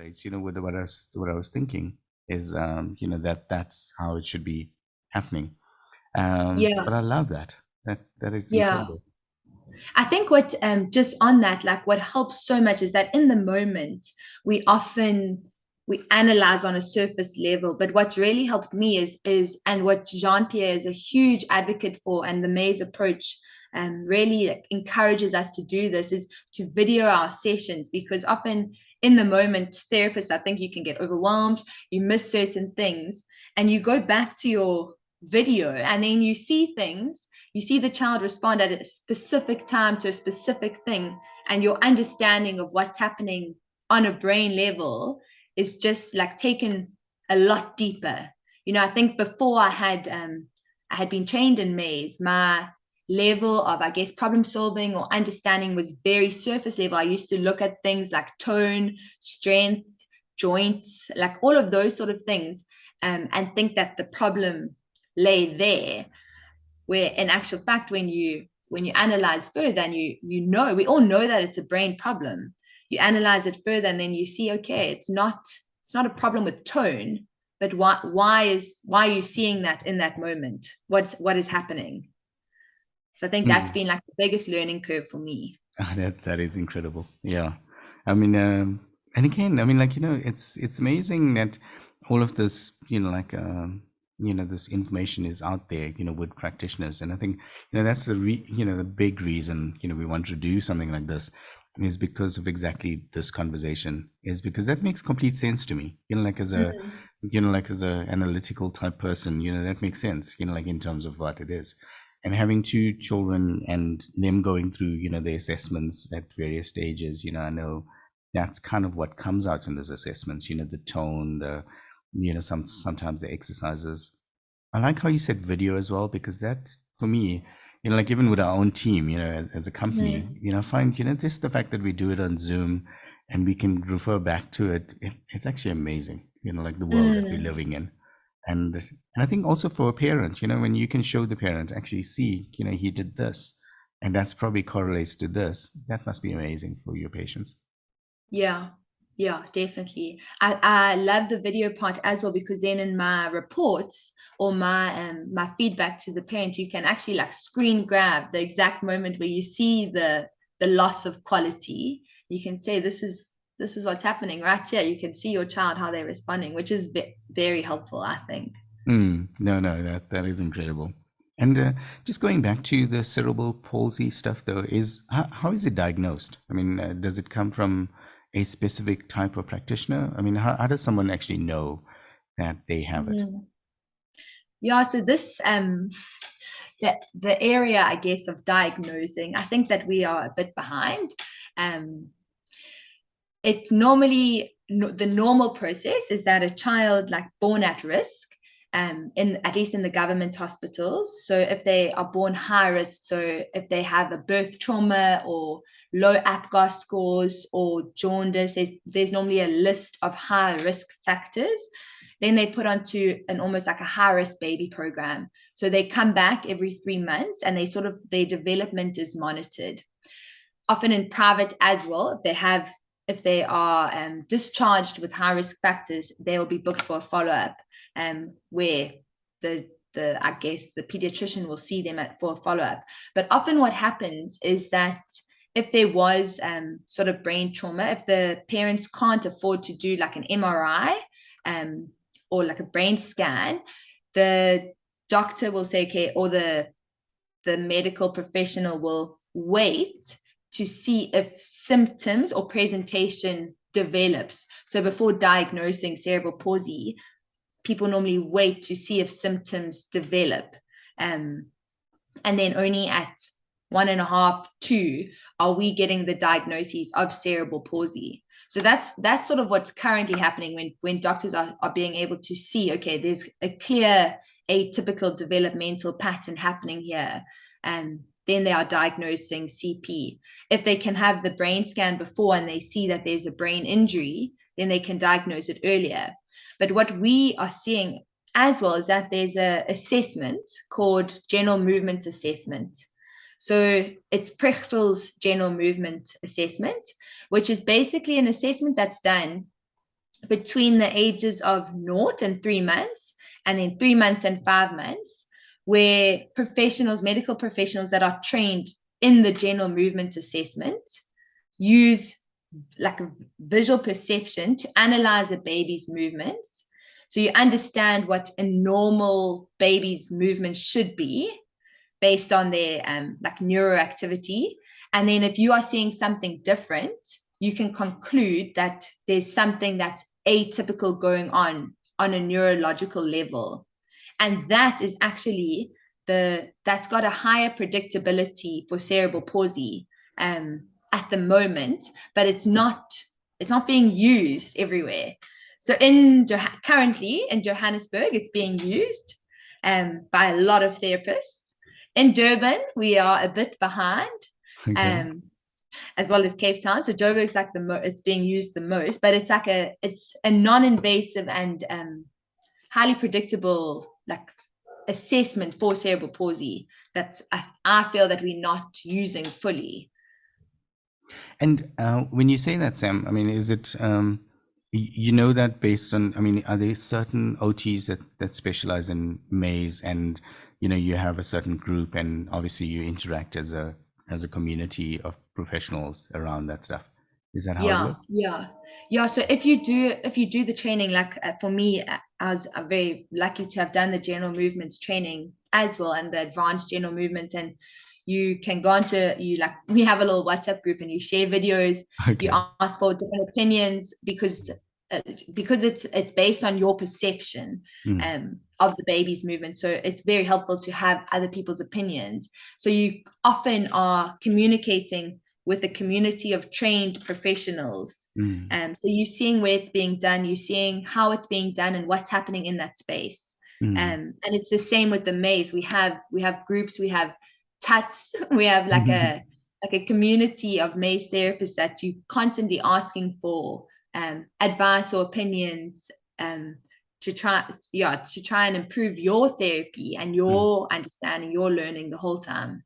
correlates, with what I was thinking is, that's how it should be happening. Yeah, But I love that. That is yeah. incredible. I think what just on that, like what helps so much is that in the moment we often we analyze on a surface level, but what's really helped me is and what Jean-Pierre is a huge advocate for, and the MAES approach really encourages us to do this, is to video our sessions, because often in the moment, therapists, I think you can get overwhelmed, you miss certain things, and you go back to your video and then you see things, you see the child respond at a specific time to a specific thing, and your understanding of what's happening on a brain level is just like taken a lot deeper. I think before I had been trained in MAES, my level of, I guess, problem solving or understanding was very surface level. I used to look at things like tone, strength, joints, like all of those sort of things, and think that the problem lay there, where in actual fact, when you analyze further, and we all know that it's a brain problem, you analyze it further and then you see, okay, it's not a problem with tone, but why are you seeing that in that moment? What is happening? So I think that's Mm. been like the biggest learning curve for me. That is incredible. Yeah, I mean, and again, I mean, like, it's amazing that all of this, this information is out there, with practitioners, and I think, that's the big reason, we want to do something like this, is because of exactly this conversation, is because that makes complete sense to me, Mm. like as a analytical type person, that makes sense, like in terms of what it is. And having two children and them going through, the assessments at various stages, I know that's kind of what comes out in those assessments, the tone, sometimes the exercises. I like how you said video as well, because that, for me, like even with our own team, as a company, Mm. I find, just the fact that we do it on Zoom and we can refer back to it's actually amazing, like the world that we're Mm. living in. And I think also for a parent, when you can show the parent, actually see, he did this, and that's probably correlates to this, that must be amazing for your patients. Yeah, yeah, definitely. I love the video part as well, because then in my reports or my feedback to the parent, you can actually like screen grab the exact moment where you see the loss of quality. You can say this is what's happening right here. You can see your child how they're responding, which is very helpful, I think. No, no, that is incredible. And just going back to the cerebral palsy stuff, though, is how is it diagnosed? I mean, does it come from a specific type of practitioner? I mean, how does someone actually know that they have it? Mm. Yeah, so this the area, I guess, of diagnosing, I think that we are a bit behind. Um, it's normally the normal process is that a child like born at risk, in at least in the government hospitals, so if they are born high risk, so if they have a birth trauma or low APGAR scores or jaundice, there's normally a list of high risk factors. Then they put onto an almost like a high risk baby program, so they come back every 3 months and their development is monitored, often in private as well. If they are discharged with high risk factors, they will be booked for a follow-up, where the I guess the pediatrician will see them for a follow-up. But often what happens is that if there was sort of brain trauma, if the parents can't afford to do like an MRI, or like a brain scan, the doctor will say, okay, or the medical professional will wait to see if symptoms or presentation develops. So before diagnosing cerebral palsy, people normally wait to see if symptoms develop. Um, and then only at 1.5, 2, are we getting the diagnoses of cerebral palsy. So that's sort of what's currently happening when doctors are being able to see, okay, there's a clear atypical developmental pattern happening here. And then they are diagnosing CP. If they can have the brain scan before and they see that there's a brain injury, then they can diagnose it earlier. But what we are seeing as well is that there's an assessment called general movement assessment. So it's Prechtel's general movement assessment, which is basically an assessment that's done between the ages of 0 and 3 months, and then 3 months and 5 months, where medical professionals that are trained in the general movement assessment use like a visual perception to analyze a baby's movements. So you understand what a normal baby's movement should be based on their like neuroactivity. And then if you are seeing something different, you can conclude that there's something that's atypical going on a neurological level. And that is actually that's got a higher predictability for cerebral palsy at the moment, but it's not being used everywhere. So currently in Johannesburg, it's being used by a lot of therapists. In Durban, we are a bit behind, Okay. as well as Cape Town. So Joburg's like it's being used the most, but it's a non-invasive and highly predictable like assessment for cerebral palsy that's I feel that we're not using fully. And when you say that, Sam, I mean, is it, you know, that based on, I mean, are there certain OTs that specialize in MAES, and, you know, you have a certain group, and obviously you interact as a community of professionals around that stuff? Is that how it works? Yeah. So if you do the training, like for me, I was very lucky to have done the general movements training as well, and the advanced general movements. And you can go onto we have a little WhatsApp group, and you share videos, you Okay. ask for different opinions, because it's based on your perception Mm, of the baby's movement. So it's very helpful to have other people's opinions. So you often are communicating with a community of trained professionals. mm, So you're seeing where it's being done, you're seeing how it's being done, and what's happening in that space. mm. And it's the same with the MAES. We have groups, we have tuts, we have like a community of MAES therapists that you constantly asking for advice or opinions, to try and improve your therapy and Mm. your understanding, your learning the whole time.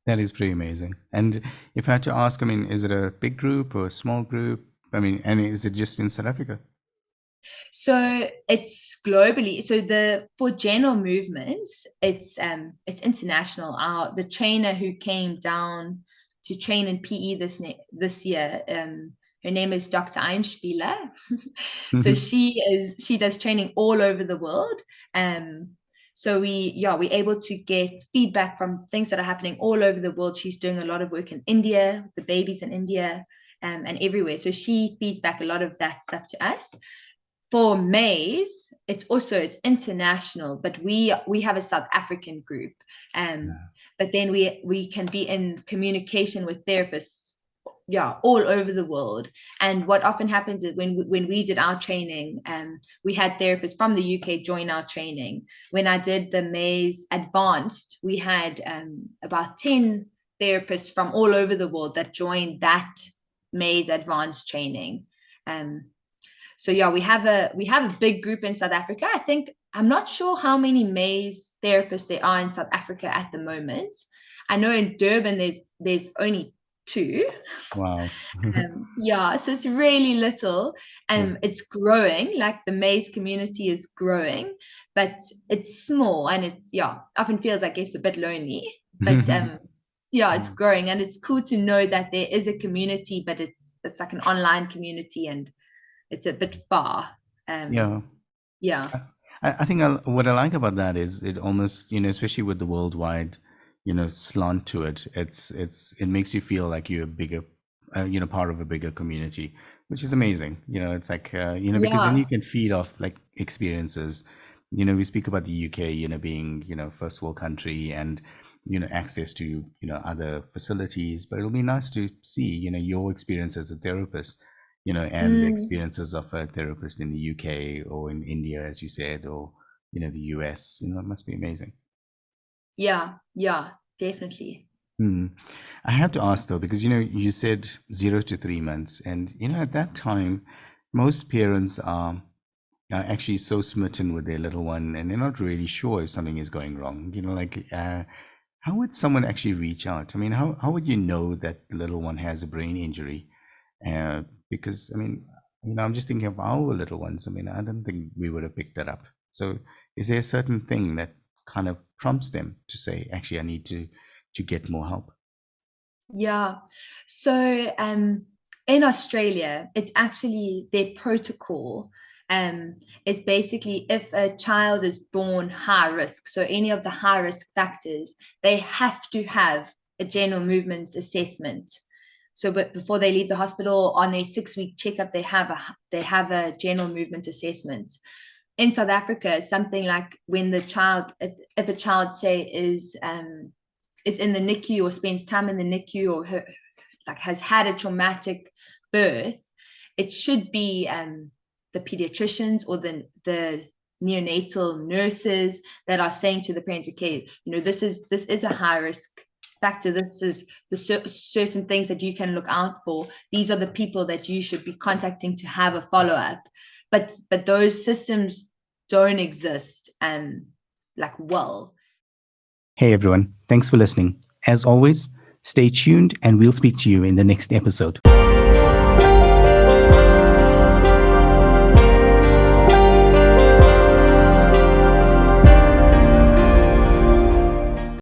That is pretty amazing. And if I had to ask, I mean, is it a big group or a small group? I mean, and is it just in South Africa? So it's globally. So for general movements, it's international. The trainer who came down to train in PE this year, her name is Dr. Einspieler. So she does training all over the world. So we're able to get feedback from things that are happening all over the world. She's doing a lot of work in India, the babies in India, and everywhere. So she feeds back a lot of that stuff to us. For MAES, it's international, but we have a South African group, Yeah. but then we can be in communication with therapists, all over the world. And what often happens is when we did our training, we had therapists from the UK join our training. When I did the MAES Advanced, we had about 10 therapists from all over the world that joined that MAES Advanced training. So we have a big group in South Africa. I'm not sure how many MAES therapists there are in South Africa at the moment. I know in Durban there's only 2. Wow. So it's really little. Yeah. It's growing, like the MAES community is growing, but it's small, and it's often feels, I guess, a bit lonely. But it's growing, and it's cool to know that there is a community, but it's like an online community, and it's a bit far. Yeah. Yeah. I think what I like about that is it almost, you know, especially with the worldwide, you know, slant to it, it makes you feel like you're a bigger, you know, part of a bigger community, which is amazing. You know, it's like, you know, because then Yeah. you can feed off like experiences. You know, we speak about the UK, you know, being, you know, first world country, and, you know, access to, you know, other facilities, but it'll be nice to see, you know, your experience as a therapist, you know, and the Mm, experiences of a therapist in the UK or in India, as you said, or, you know, the US. You know, it must be amazing. yeah, definitely. Hmm. I have to ask though, because, you know, you said 0 to 3 months, and, you know, at that time, most parents are actually so smitten with their little one, and they're not really sure if something is going wrong. You know, like, how would someone actually reach out? I mean, how would you know that the little one has a brain injury? Because, I mean, I'm just thinking of our little ones. I mean, I don't think we would have picked that up. So is there a certain thing that kind of prompts them to say, actually, I need to get more help? Yeah. So in Australia, it's actually their protocol. Is basically if a child is born high risk, so any of the high risk factors, they have to have a general movement assessment. So, but before they leave the hospital on their 6-week checkup, they have a general movement assessment. In South Africa, something like when the child, if a child say is in the NICU or spends time in the NICU or has had a traumatic birth, it should be the pediatricians or the neonatal nurses that are saying to the parents, okay, this is a high risk factor. This is the certain things that you can look out for. These are the people that you should be contacting to have a follow-up. But those systems don't exist well. Hey everyone, thanks for listening. As always, stay tuned and we'll speak to you in the next episode.